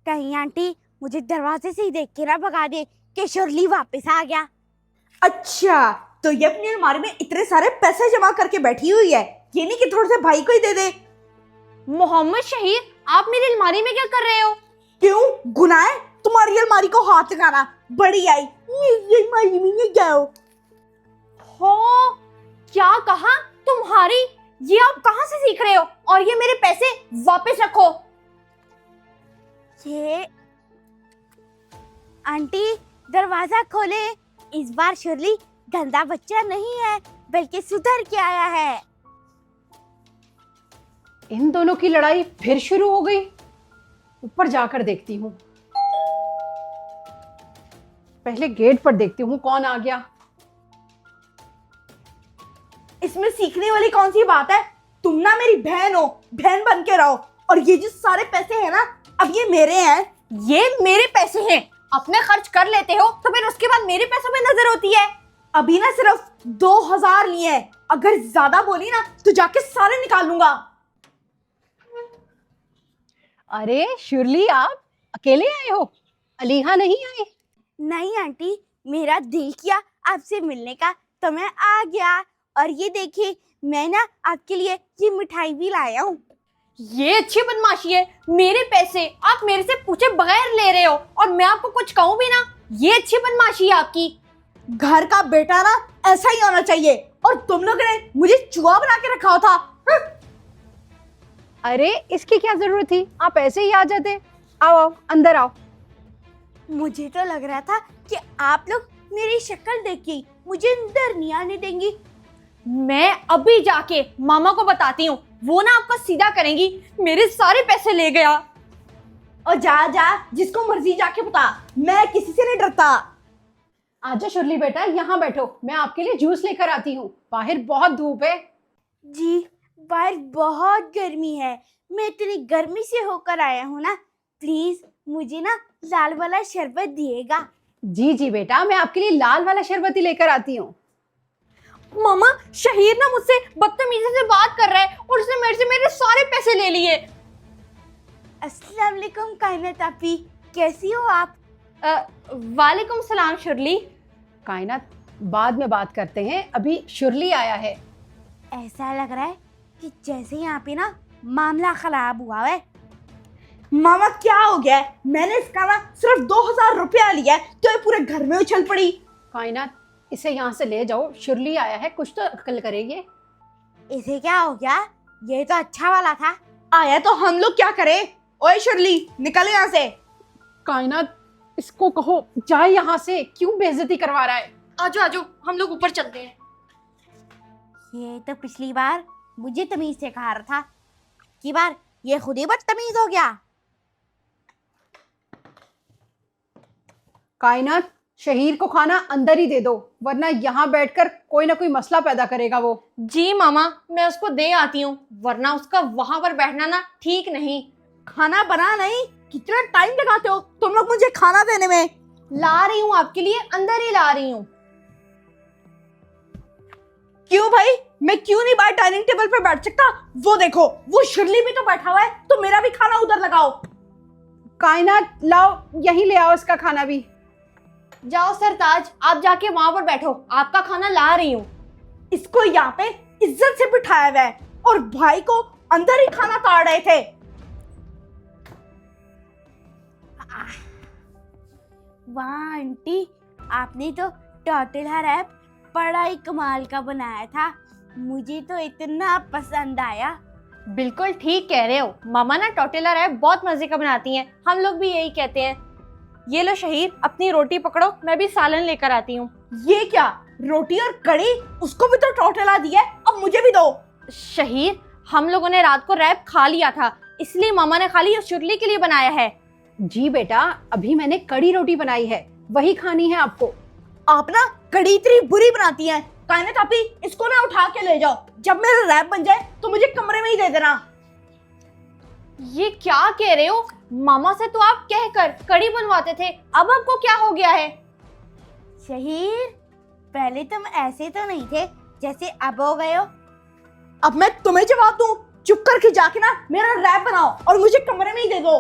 कहीं आंटी मुझे दरवाजे से ही देख के ना भगा दे कि शुरली वापस आ गया। अच्छा, तो ये अपनी अलमारी में इतने सारे पैसे जमा करके बैठी हुई है, ये नहीं कि थोड़े से भाई को ही दे दे। मोहम्मद शहीर, आप मेरी अलमारी में क्या कर रहे हो? क्यों, गुनाह है तुम्हारी अलमारी को हाथ लगाना? बड़ी आई मेरी अलमारी में जाओ। हो, क्या कहा? तुम्हारी? ये आप कहाँ से सीख रहे हो? और ये मेरे पैसे वापस रखो। ये आंटी दरवाजा खोले, इस बार शुरली गंदा बच्चा नहीं है बल्कि सुधर के आया है। इन दोनों की लड़ाई फिर शुरू हो गई। ऊपर जाकर देखती हूँ, पहले गेट पर देखती हूँ कौन आ गया। इसमें सीखने वाली कौन सी बात है? तुम ना मेरी बहन हो, बहन बन के रहो। और ये जो सारे पैसे हैं ना, अब ये मेरे हैं। ये मेरे पैसे हैं, अपने खर्च कर लेते हो तो फिर उसके बाद मेरे पैसों पे नजर होती है। अभी ना सिर्फ 2000 लिए हैं, अगर ज्यादा बोली ना तो जाके सारे निकाल लूंगा। अरे शुरली, आप अकेले आए हो? अलीहा नहीं आई? नहीं आंटी, मेरा दिल किया आपसे मिलने का तो मैं आ गया। और ये देखिए, मैं ना आपके लिए ये मिठाई भी लाया हूँ। ये अच्छी बदमाशी है, मेरे पैसे आप मेरे से पूछे बगैर ले रहे हो और मैं आपको कुछ कहूँ भी ना। ये अच्छी बदमाशी है आपकी। घर का बेटा ना ऐसा ही होना चाहिए, और तुम लोगों ने मुझे चूहा बना के रखा था। अरे इसकी क्या जरूरत थी, आप ऐसे ही आ जाते। आओ आओ, अंदर आओ। मुझे तो लग रहा था कि आप लोग मेरी शक्ल देख के मुझे अंदर नहीं आने देंगी। मैं अभी जाके मामा को बताती हूँ, वो ना आपको सीधा करेंगी। मेरे सारे पैसे ले गया। और जा जा, जिसको मर्जी जाके बता, मैं किसी से नहीं डरता। आजा शुरली बेटा, यहाँ बैठो, मैं आपके लिए जूस लेकर आती हूँ। बाहर बहुत धूप है। जी, बाहर बहुत गर्मी है, मैं इतनी गर्मी से होकर आया हूँ ना। प्लीज मुझे ना लाल वाला शरबत दिएगा। जी जी बेटा, मैं आपके लिए लाल वाला शरबत ही लेकर आती हूँ। मामा, शहीर ना मुझसे बदतमीजी से बात कर रहा है और उसने मेरे से मेरे सारे पैसे ले लिए। अस्सलाम वालेकुम कायनात आपी, कैसी हो आप? वालेकुम सलाम शुरली। कायनात, बाद में बात करते हैं, अभी शुरली आया है। ऐसा लग रहा है कि जैसे यहाँ पे ना मामला खराब हुआ है। मामा क्या हो गया है? मैंने इसका ना सिर्फ 2000 रुपया लिया है तो ये पूरे घर में उछल पड़ी। कायनात, इसे यहाँ से ले जाओ, शुरली आया है, कुछ तो अक्ल करेंगे। इसे क्या हो गया? ये तो अच्छा वाला था। आया तो हम लोग क्या करें? ओए शुरली, निकल यहाँ से। कायनात, इसको कहो जाए यहाँ से, क्यों बेइज्जती करवा रहा है? आजो आजो, हम लोग ऊपर चलते हैं। ये तो पिछली बार मुझे तमीज से कहा रहा था, की बार ये खुद ही बदतमीज हो गया। कायनात, शहीर को खाना अंदर ही दे दो, वरना यहाँ बैठकर कोई ना कोई मसला पैदा करेगा वो। जी मामा, मैं उसको दे आती हूँ, वरना उसका वहां पर बैठना ना ठीक नहीं। खाना बना नहीं, कितना टाइम लगाते हो तुम लोग मुझे खाना देने में। ला रही हूँ आपके लिए, अंदर ही ला रही हूँ। क्यों भाई, मैं क्यों नहीं बाहर डाइनिंग टेबल पे बैठ सकता? वो देखो, वो शुरली भी तो बैठा हुआ है, तो मेरा भी खाना उधर लगाओ। कायनात, लाओ यहीं ले आओ इसका खाना भी। जाओ सरताज, आप जाके वहां पर बैठो, आपका खाना ला रही हूँ। इसको यहाँ पे इज्जत से बिठाया हुआ है और भाई को अंदर ही खाना काट रहे थे। वाह आंटी, आपने तो टोटला रैप बड़ा ही कमाल का बनाया था, मुझे तो इतना पसंद आया। बिल्कुल ठीक कह रहे हो, मामा ना टोटेला रैप बहुत मजे का बनाती हैं, हम लोग भी यही कहते हैं। ये लो शहीर, अपनी रोटी पकड़ो, मैं भी सालन लेकर आती हूँ। ये क्या, रोटी और कड़ी? उसको भी तो टोटला दिया है, अब मुझे भी दो। शहीर, हम लोगों ने रात को रैप खा लिया था, इसलिए मामा ने खाली शुरली के लिए बनाया है। जी बेटा, अभी मैंने कड़ी रोटी बनाई है, वही खानी है आपको। आप ना कड़ी इतनी बुरी बनाती हैं। कायनात आपी, इसको ना उठा के ले जाओ, जब मेरा रैप बन जाए तो मुझे कमरे में ही दे देना। ये क्या कह रहे हो? मामा से तो आप कहकर कड़ी बनवाते थे, अब आपको क्या हो गया है? शहीर, पहले तुम ऐसे तो नहीं थे जैसे अब हो गए हो। अब मैं तुम्हें जवाब दूं? चुप करके जाके ना मेरा रैप बनाओ और मुझे कमरे में ही दे दो।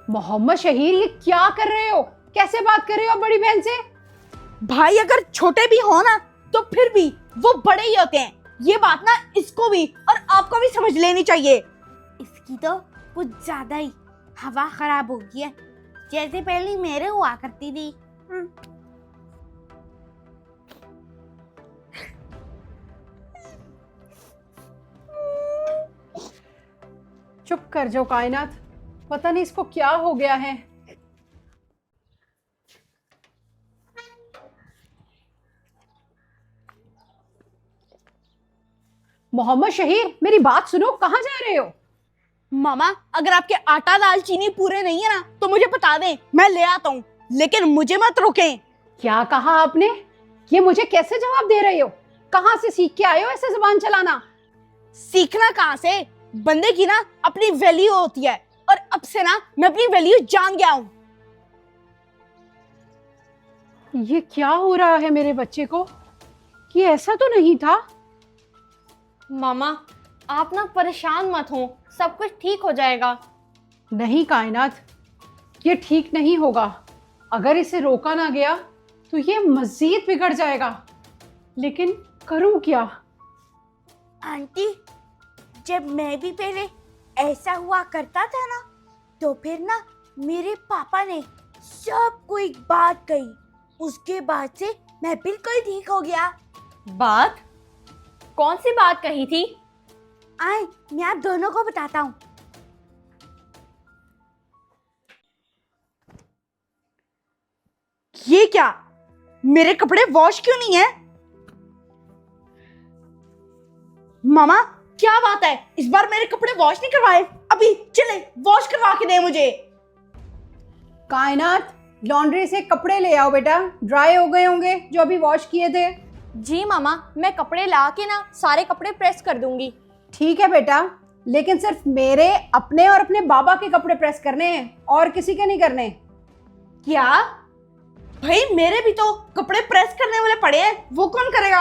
मोहम्मद शहीर, ये क्या कर रहे हो? कैसे बात कर रहे हो बड़ी बहन से? भाई अगर छोटे भी हो ना तो फिर भी वो बड़े ही होते हैं। ये बात ना इसको भी और आपको भी समझ लेनी चाहिए। इसकी तो कुछ ज्यादा ही हवा खराब हो गई है, जैसे पहले मेरे हुआ करती थी। चुप कर जाओ कायनात, पता नहीं इसको क्या हो गया है। मोहम्मद शहीर, मेरी बात सुनो, कहाँ जा रहे हो? मामा अगर आपके आटा दाल चीनी पूरे नहीं है ना तो मुझे बता दें, मैं ले आता हूँ, लेकिन मुझे मत रोकें। क्या कहा आपने? ये मुझे कैसे जवाब दे रहे हो? कहाँ से सीख के आए हो ऐसे जुबान चलाना? सीखना कहाँ से, बंदे की ना अपनी वैल्यू होती है, और अब से ना मैं अपनी वैल्यू जान गया हूँ। ये क्या हो रहा है मेरे बच्चे को? कि ऐसा तो नहीं था। मामा आप ना परेशान मत हो, सब कुछ ठीक हो जाएगा। नहीं कायनात, ये ठीक नहीं होगा। अगर इसे रोका ना गया तो ये मजीद बिगड़ जाएगा। लेकिन करूं क्या? आंटी, जब मैं भी पहले ऐसा हुआ करता था ना, तो फिर ना मेरे पापा ने सबको एक बात कही, उसके बाद से मैं बिल्कुल ठीक हो गया। बात? कौन सी बात कही थी? आए मैं आप दोनों को बताता हूँ। ये क्या, मेरे कपड़े वॉश क्यों नहीं है? मामा क्या बात है, इस बार मेरे कपड़े वॉश नहीं करवाए? अभी चले वॉश करवा के दे मुझे। कायनात, लॉन्ड्री से कपड़े ले आओ बेटा, ड्राई हो गए होंगे जो अभी वॉश किए थे। जी मामा, मैं कपड़े ला के ना सारे कपड़े प्रेस कर दूंगी। ठीक है बेटा, लेकिन सिर्फ मेरे अपने और अपने बाबा के कपड़े प्रेस करने हैं, और किसी के नहीं करने। क्या भाई, मेरे भी तो कपड़े प्रेस करने वाले पड़े हैं, वो कौन करेगा?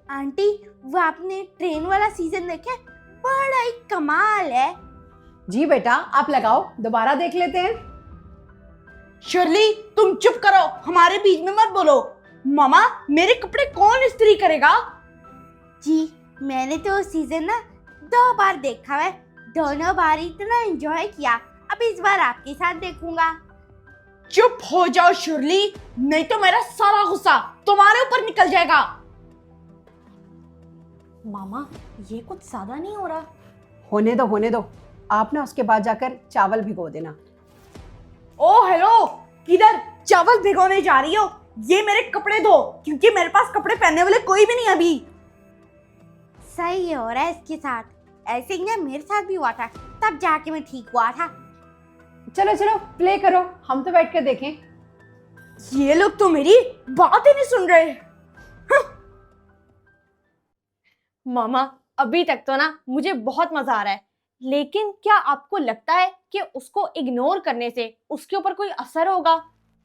आंटी, वो आपने ट्रेन वाला सीजन देखे? बड़ा ही कमाल है। जी बेटा, आप लगाओ, दोबारा देख लेते हैं। शर्ली तुम चुप करो, हमारे बीच में मत बोलो। मामा मेरे कपड़े कौन इस्त्री करेगा? जी मैंने तो सीजन ना 2 बार देखा है, दोनों बार इतना एंजॉय किया। अब इस बार आपके साथ देखूंगा। चुप हो जाओ शर्ली, नहीं तो मेरा सारा गुस्सा तुम्हारे ऊपर निकल जाएगा। मामा ये कुछ ज्यादा नहीं हो रहा? होने दो होने दो, आप ना उसके बाद जाकर चावल भिगो देना। ओ हेलो, किधर चावल भिगोने जा रही हो? ये मेरे कपड़े धो, क्योंकि मेरे पास कपड़े पहनने वाले कोई भी नहीं अभी। सही हो रहा है इसके साथ, ऐसे ही ना मेरे साथ भी हुआ था, तब जाके मैं ठीक हुआ था। चलो चलो प्ले करो, हम तो बैठ कर देखें। ये लोग तो मेरी बात ही नहीं सुन रहे। मामा अभी तक तो ना मुझे बहुत मजा आ रहा है, लेकिन क्या आपको लगता है कि उसको इग्नोर करने से उसके ऊपर कोई असर होगा?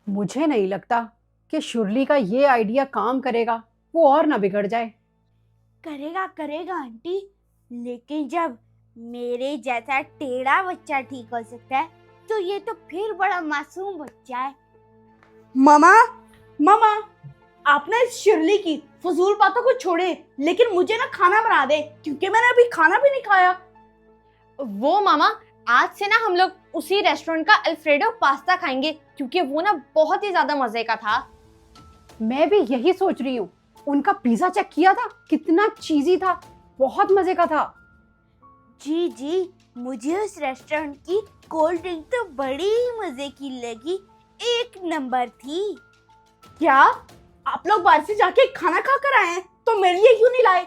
मुझे नहीं लगता कि शुरली का ये आइडिया काम करेगा, वो और ना बिगड़ जाए। करेगा करेगा आंटी, लेकिन जब मेरे जैसा टेढ़ा बच्चा ठीक हो सकता है, तो ये तो फिर बड़ा मासूम बच्चा है। मामा मामा, आप ना इस शिरली की फजूल बातों को छोड़े, लेकिन मुझे ना खाना बना दे, क्योंकि मैंने अभी खाना भी नहीं खाया। वो मामा, आज से ना हम लोग उसी रेस्टोरेंट का अल्फ्रेडो पास्ता खाएंगे, क्योंकि वो ना बहुत ही ज्यादा मजे का था। मैं भी यही सोच रही हूँ। उनका पिज्जा चेक किया था, कितना चीजी था, बहुत मजे का था। जी जी, मुझे उस रेस्टोरेंट की कोल्ड ड्रिंक तो बड़ी ही मजे की लगी, 1 नंबर थी। क्या आप लोग बाहर से जाके खाना खा कर आए हैं, तो मेरे लिए क्यों नहीं लाए?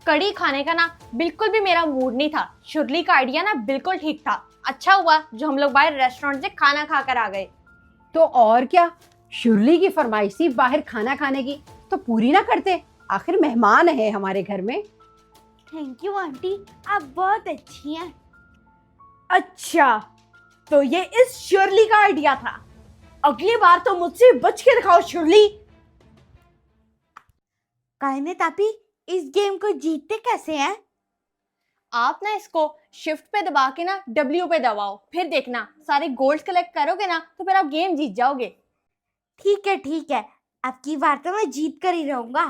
कड़ी खाने का ना बिल्कुल भी मेरा मूड नहीं था। शुरली का आइडिया ना बिल्कुल ठीक था। अच्छा हुआ जो हम लोग बाहर रेस्टोरेंट से खाना खा कर आ गए। तो और क्या, शुरली की फरमाइश थी बाहर खाना खाने की, तो पूरी ना करते? आखिर मेहमान है हमारे घर में। थैंक यू आंटी, आप बहुत अच्छी हैं। अच्छा, तो ये इस शिरली का आइडिया था। अगली बार तो मुझसे बच के दिखाओ शिरली। कायनात आपी, इस गेम को जीतते कैसे हैं? आप ना इसको शिफ्ट पे दबा के ना W पे दबाओ, फिर देखना सारे गोल्ड कलेक्ट करोगे ना तो फिर आप गेम जीत जाओगे। ठीक है, अब की बार तो मैं जीत कर ही रहूंगा।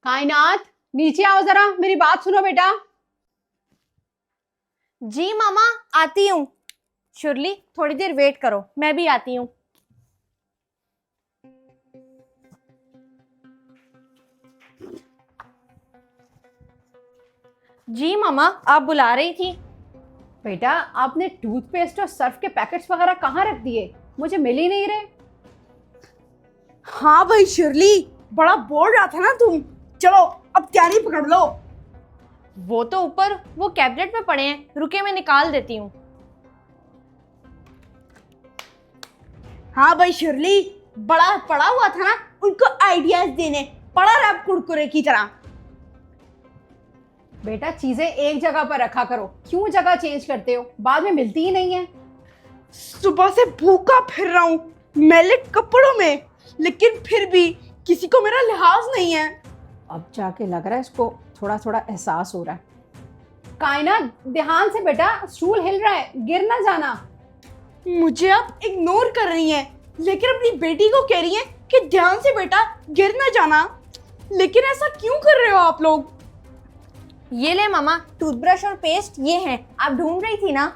कायनात, नीचे आओ जरा, मेरी बात सुनो बेटा। जी मामा, आती हूँ। शुरली थोड़ी देर वेट करो, मैं भी आती हूँ। जी मामा, आप बुला रही थी? बेटा, आपने टूथपेस्ट और सर्फ के पैकेट्स वगैरह कहाँ रख दिए? मुझे मिल ही नहीं रहे। हाँ भाई शिरली, बड़ा बोल रहा था ना तुम। चलो अब तैयारी पकड़ लो। वो तो ऊपर वो कैबिनेट में पड़े हैं, रुके मैं निकाल देती हूँ। हाँ भाई शिरली, बड़ा पड़ा हुआ था ना उनको आइडियाज देने, पड़ा रहा कुरकुरे की तरह। बेटा, चीजें एक जगह पर रखा करो, क्यों जगह चेंज करते हो? बाद में मिलती ही नहीं है। सुबह से भूखा फिर रहा हूँ मैले कपड़ों में, लेकिन फिर भी किसी को मेरा लिहाज नहीं है। अब जाके लग रहा है इसको थोड़ा थोड़ा एहसास हो रहा है। कायनात, ध्यान से बेटा, स्टूल हिल रहा है, गिर ना जाना। मुझे आप इग्नोर कर रही हैं, लेकिन अपनी बेटी को कह रही हैं कि ध्यान से बेटा, गिर ना जाना। लेकिन ऐसा क्यों कर रहे हो आप लोग? ये ले मामा, टूथब्रश और पेस्ट ये हैं, आप ढूंढ रही थी ना?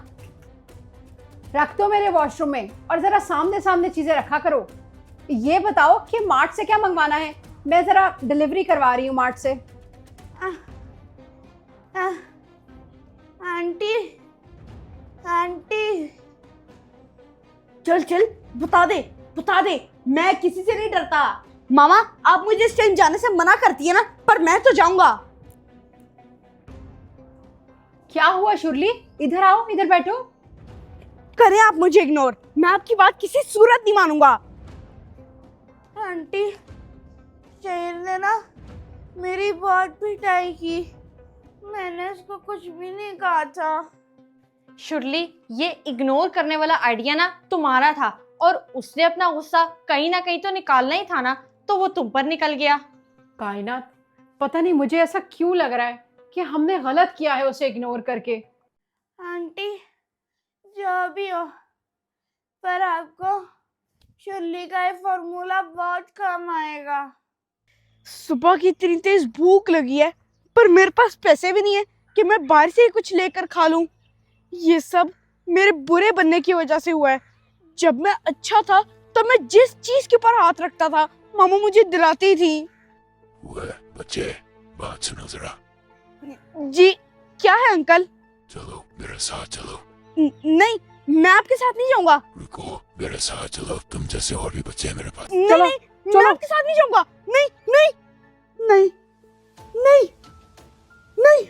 रख दो मेरे वॉशरूम में, और जरा सामने सामने चीजें रखा करो। ये बताओ कि मार्ट से क्या मंगवाना है? मैं जरा डिलीवरी करवा रही हूँ मार्ट से। आंटी आंटी चल चल, बता दे, मैं किसी से नहीं डरता। मामा, आप मुझे इस टाइम जाने से मना करती है ना, पर मैं तो जाऊंगा। क्या हुआ शुरली? इधर आओ, इधर बैठो। करें आप मुझे इग्नोर, मैं आपकी बात किसी सूरत नहीं मानूंगा। आंटी, शेर ने ना मेरी बहुत पिटाई की, मैंने उसको कुछ भी नहीं कहा था। शुरली, ये इग्नोर करने वाला आइडिया ना तुम्हारा था, और उसने अपना गुस्सा कहीं ना कहीं तो निकालना ही था ना, तो वो तुम पर निकल गया। कायनात, पता नहीं मुझे ऐसा क्यों लग रहा है कि हमने गलत किया है उसे इग्नोर करके। आंटी, जो भी हो, पर आपको शुरली का ये फॉर्मूला बहुत काम आएगा। सुबह की इतनी तेज भूख लगी है, पर मेरे पास पैसे भी नहीं है कि मैं बाहर से ही कुछ लेकर खा लूं। ये सब मेरे बुरे बनने की वजह से हुआ है। जब मैं अच्छा था तब मैं जिस चीज के ऊपर हाथ रखता था मामा मुझे दिलाती थी। बच्चे, बात सुनो जरा। जी, क्या है अंकल? चलो मेरे साथ चलो। नहीं, मैं आपके साथ नहीं जाऊंगा। रुको, मेरे साथ चलो, तुम जैसे और भी बच्चे हैं मेरे पास। नहीं चलो, नहीं, मैं चलो। आपके साथ नहीं जाऊंगा। नहीं नहीं नहीं नहीं नहीं।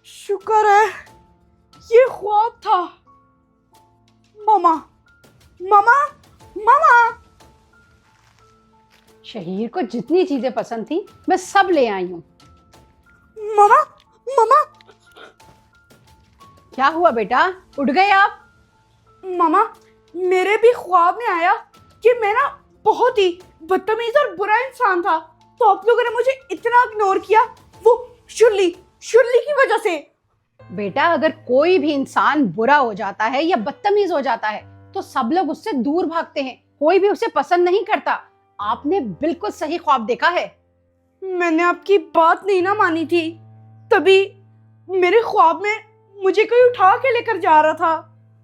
शुक्र है ये ख्वाब था। मामा मामा मामा। शहीर को जितनी चीजें पसंद थी मैं सब ले आई हूँ। मामा मामा क्या हुआ बेटा, उठ गए आप? मामा, मेरे भी ख्वाब में आया कि मैं ना बहुत ही बदतमीज और बुरा इंसान था, तो आप लोगों ने मुझे इतना इग्नोर किया, वो शुरली की वजह से। बेटा, अगर कोई भी इंसान बुरा हो जाता है या बदतमीज हो जाता है तो सब लोग उससे दूर भागते हैं, कोई भी उसे पसंद नहीं करता। आपने बिल्कुल सही ख्वाब देखा है। मैंने आपकी बात नहीं ना मानी थी, तभी मेरे ख्वाब में मुझे कोई उठा के लेकर जा रहा था।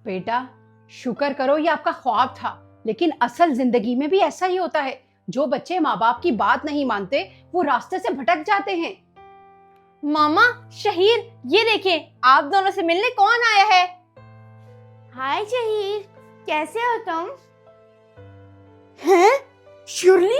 बेटा, शुक्र करो ये आपका ख्वाब था, लेकिन असल जिंदगी में भी ऐसा ही होता है। जो बच्चे माँ बाप की बात नहीं मानते वो रास्ते से भटक जाते हैं। मामा, शहीर, ये देखें, आप दोनों से मिलने कौन आया है? हाय शहीर, कैसे हो तुम? हैं? शुरली?